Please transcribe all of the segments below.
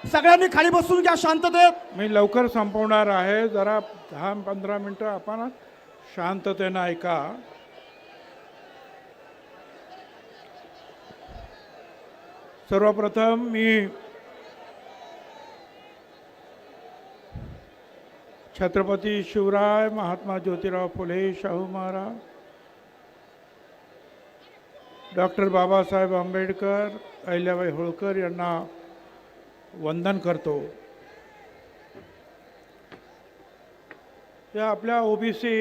सगळ्यांनी खाली बसून घ्या शांततेत. मी लवकर संपवणार आहे, जरा 10-15 मिनटं आपण शांततेनं ऐका. सर्वप्रथम मी छत्रपती शिवराय, महात्मा ज्योतिराव फुले, शाहू महाराज, डॉक्टर बाबासाहेब आंबेडकर, अहिल्याबाई होळकर यांना वंदन करतो. या आपल्या ओबीसी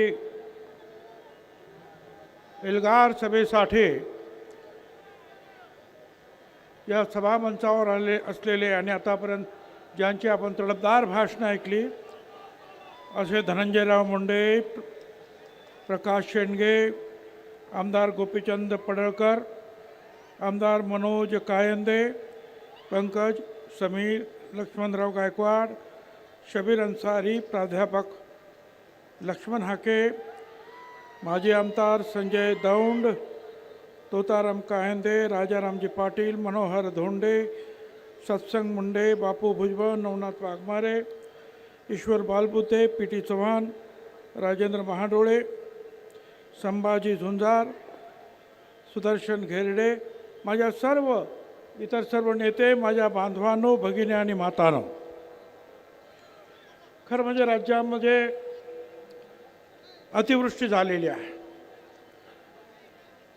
एल्गार सभेसाठी या सभामंचावर आले असलेले आणि आतापर्यंत ज्यांची आपण तडफदार भाषणं ऐकली असे धनंजयराव मुंडे, प्रकाश शेंडगे, आमदार गोपीचंद पडळकर, आमदार मनोज कायंदे, पंकज समीर, लक्ष्मणराव गायकवाड, शबीर अन्सारी, प्राध्यापक लक्ष्मण हाके, माजी आमदार संजय दौंड, तोताराम कायंदे, राजारामजी पाटील, मनोहर धोंडे, सत्संग मुंडे, बापू भुजबळ, नवनाथ वाघमारे, ईश्वर बालबुते, पी.टी. चव्हाण, राजेंद्र महाडोळे, संभाजी झुंजार, सुदर्शन घेरडे, माझ्या इतर सर्व नेते, माझ्या बांधवांनो, भगिनी आणि मातांनो, खरं म्हणजे राज्यामध्ये अतिवृष्टी झालेली आहे.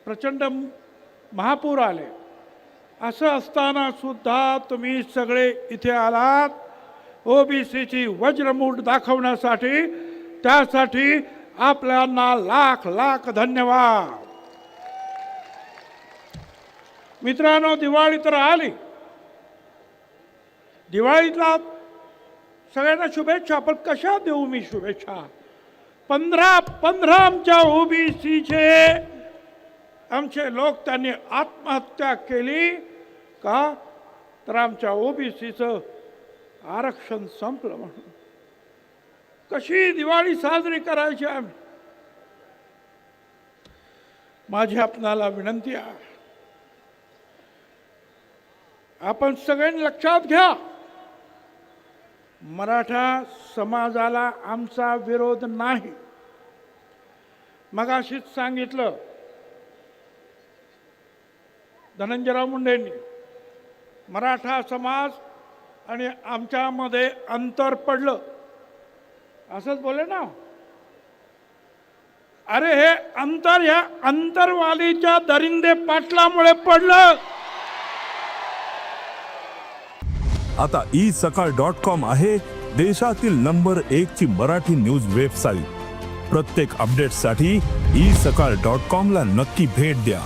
प्रचंड महापूर आले. असं असताना सुद्धा तुम्ही सगळे इथे आलात ओबीसीची वज्रमूठ दाखवण्यासाठी. त्यासाठी आपल्याला लाख लाख धन्यवाद. मित्रांनो, दिवाळी तर आली. दिवाळीतला सगळ्यांना शुभेच्छा. पण कशा देऊ मी शुभेच्छा? 15 आमच्या ओबीसीचे आमचे लोक त्यांनी आत्महत्या केली का? तर आमच्या ओबीसीचं आरक्षण संपलं म्हणून. कशी दिवाळी साजरी करायची आम्ही? माझी आपणाला विनंती आहे, आपण सगळ्यांनी लक्षात घ्या, मराठा समाजाला आमचा विरोध नाही. मगाशीच सांगितलं धनंजयराव मुंडेंनी, मराठा समाज आणि आमच्यामध्ये अंतर पडलं असंच बोले ना. अरे हे अंतर ह्या अंतरवालीच्या दरिंदे पाटलामुळे पडलं. आता isakal.com आहे देशातील नंबर 1 ची मराठी न्यूज वेबसाईट. प्रत्येक अपडेटसाठी isakal.com ला नक्की भेट द्या.